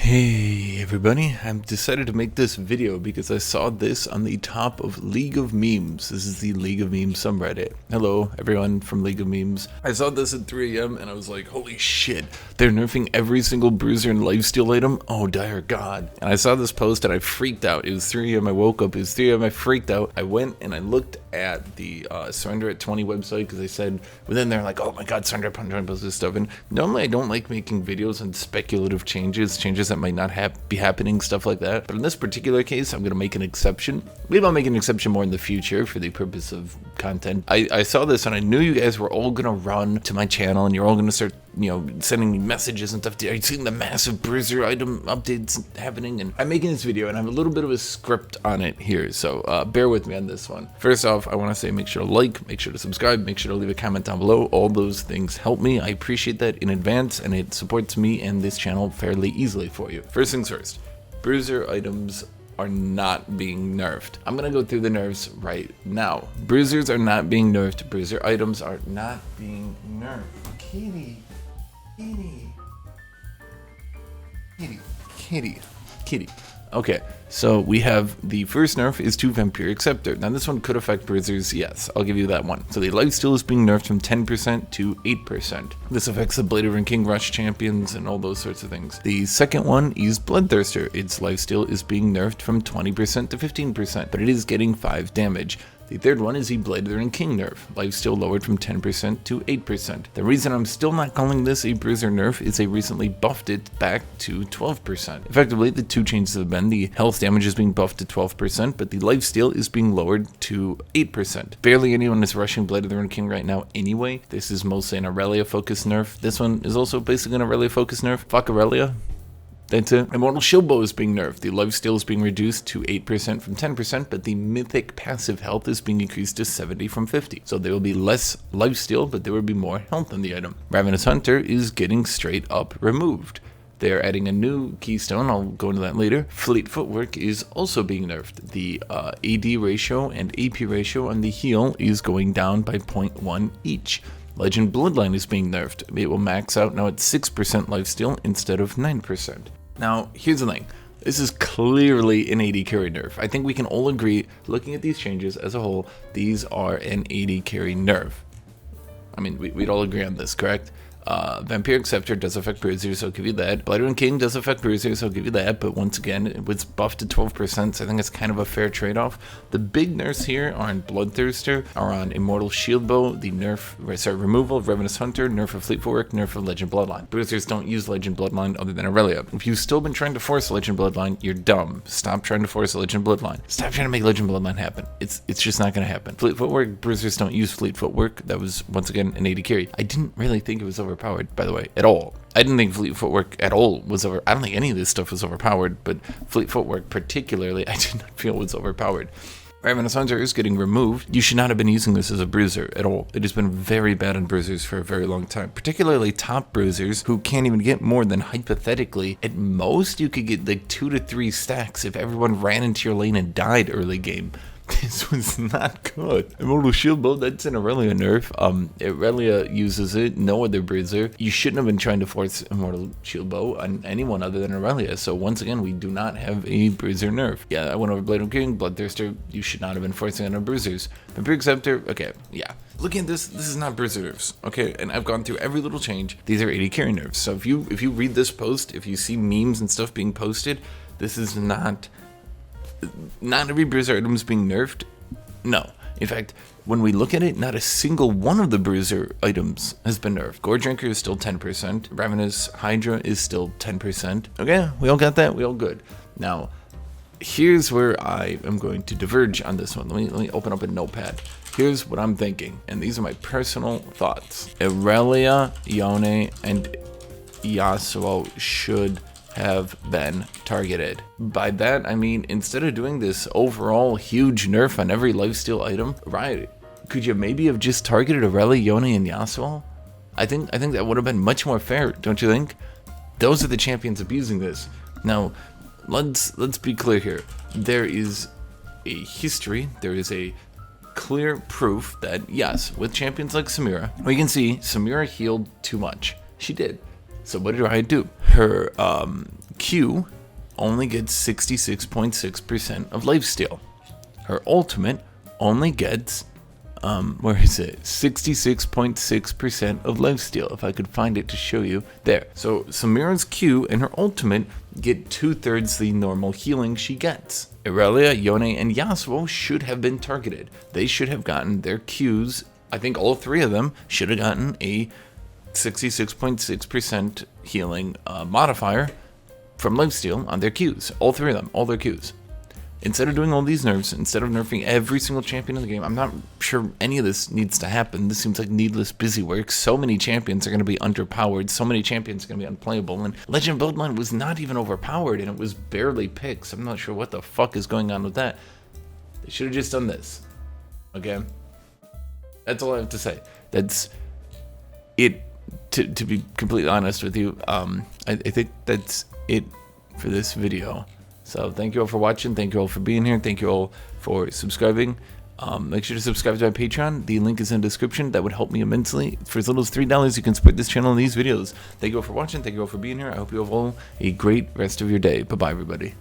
Hey everybody, I've decided to make this video because I saw this on the top of League of Memes. This is the League of Memes subreddit. Hello everyone from League of Memes. I saw this at 3 AM and I was like, holy shit, they're nerfing every single bruiser and lifesteal item? Oh dire god. And I saw this post and I freaked out. It was 3 AM, I woke up, it was 3 AM, I freaked out. I went and I looked at the Surrender at 20 website because they said within there like, oh my god, Surrender at 20 posts this stuff. And normally I don't like making videos on speculative changes that might not be happening, stuff like that. But in this particular case, I'm going to make an exception. Maybe I'll make an exception more in the future for the purpose of content. I saw this and I knew you guys were all going to run to my channel and you're all going to start, sending me messages and stuff. Are you seeing the massive bruiser item updates happening? And I'm making this video and I have a little bit of a script on it here. So bear with me on this one. First off, I want to say make sure to like, make sure to subscribe, make sure to leave a comment down below. All those things help me. I appreciate that in advance and it supports me and this channel fairly easily for you. First things first, bruiser items are not being nerfed. I'm gonna go through the nerfs right now. Bruisers are not being nerfed. Bruiser items are not being nerfed. Kitty. Okay, so we have the first nerf is to Vampiric Scepter. Now this one could affect bruisers, yes, I'll give you that one. So the lifesteal is being nerfed from 10% to 8%. This affects the Blade of King Rush champions and all those sorts of things. The second one is Bloodthirster. Its lifesteal is being nerfed from 20% to 15%, but it is getting 5 damage. The third one is the Blade of the King nerf. Lifesteal lowered from 10% to 8%. The reason I'm still not calling this a bruiser nerf is they recently buffed it back to 12%. Effectively, the two changes have been the health damage is being buffed to 12%, but the lifesteal is being lowered to 8%. Barely anyone is rushing Blade of the King right now anyway. This is mostly an Aurelia focused nerf. This one is also basically an Aurelia focused nerf. Fuck Aurelia. That's it. Immortal Shield is being nerfed. The lifesteal is being reduced to 8% from 10%, but the mythic passive health is being increased to 70 from 50. So there will be less lifesteal, but there will be more health in the item. Ravenous Hunter is getting straight up removed. They're adding a new keystone, I'll go into that later. Fleet Footwork is also being nerfed. The AD ratio and AP ratio on the heal is going down by 0.1 each. Legend Bloodline is being nerfed. It will max out now at 6% lifesteal instead of 9%. Now, here's the thing. This is clearly an AD carry nerf. I think we can all agree, looking at these changes as a whole, these are an AD carry nerf. I mean, we'd all agree on this, correct? Vampiric Scepter does affect bruisers, so I'll give you that. Blade of King does affect bruisers, so I'll give you that. But once again, it was buffed to 12%, so I think it's kind of a fair trade-off. The big nerfs here are on Bloodthirster, are on Immortal Shield, the removal of Ravenous Hunter, nerf of Fleet Footwork, nerf of Legend Bloodline. Bruisers don't use Legend Bloodline other than Aurelia. If you've still been trying to force Legend Bloodline, you're dumb. Stop trying to force Legend Bloodline. Stop trying to make Legend Bloodline happen. It's just not going to happen. Fleet Footwork, bruisers don't use Fleet Footwork. That was, once again, an AD carry. I didn't really think it was overpowered, by the way, at all. I didn't think Fleet Footwork at all was I don't think any of this stuff was overpowered, but Fleet Footwork particularly, I did not feel was overpowered. Ravenous Hunter is getting removed. You should not have been using this as a bruiser at all. It has been very bad on bruisers for a very long time, particularly top bruisers who can't even get more than, hypothetically, at most you could get like 2 to 3 stacks if everyone ran into your lane and died early game. This was not good. Immortal Shield, that's an Aurelia nerf. Aurelia uses it, no other bruiser. You shouldn't have been trying to force Immortal Shield on anyone other than Aurelia. So once again, we do not have a bruiser nerf. Yeah, I went over Blade of King, Bloodthirster. You should not have been forcing it on bruisers. Vampiric Scepter, okay, yeah. Looking at this is not bruiser nerfs, okay? And I've gone through every little change. These are AD carry nerfs. So if you read this post, if you see memes and stuff being posted, this is not every bruiser item is being nerfed. No. In fact, when we look at it, not a single one of the bruiser items has been nerfed. Gore Drinker is still 10%. Ravenous Hydra is still 10%. Okay, we all got that. We all good. Now, here's where I am going to diverge on this one. Let me open up a notepad. Here's what I'm thinking, and these are my personal thoughts. Aurelia, Yone, and Yasuo should have been targeted. By that I mean, instead of doing this overall huge nerf on every lifesteal item, Riot, could you maybe have just targeted Aurelia, Yone, and Yasuo? I think that would have been much more fair, don't you think? Those are the champions abusing this. Now, let's be clear here. There is a history, there is a clear proof that yes, with champions like Samira, we can see Samira healed too much. She did. So what did Riot do? Her Q only gets 66.6% of lifesteal. Her ultimate only gets, where is it? 66.6% of lifesteal. If I could find it to show you. There. So Samira's Q and her ultimate get 2/3 the normal healing she gets. Irelia, Yone, and Yasuo should have been targeted. They should have gotten their Qs. I think all three of them should have gotten a 66.6% healing modifier from lifesteal on their Qs. All three of them, all their Qs. Instead of doing all these nerfs, instead of nerfing every single champion in the game, I'm not sure any of this needs to happen. This seems like needless busy work. So many champions are going to be underpowered. So many champions are going to be unplayable. And Legend Bloodline was not even overpowered, and it was barely picked. So I'm not sure what the fuck is going on with that. They should have just done this. Okay? That's all I have to say. That's it. To be completely honest with you, I think that's it for this video. So thank you all for watching. Thank you all for being here. Thank you all for subscribing. Make sure to subscribe to my Patreon. The link is in the description. That would help me immensely. For as little as $3, you can support this channel and these videos. Thank you all for watching. Thank you all for being here. I hope you have all a great rest of your day. Bye-bye, everybody.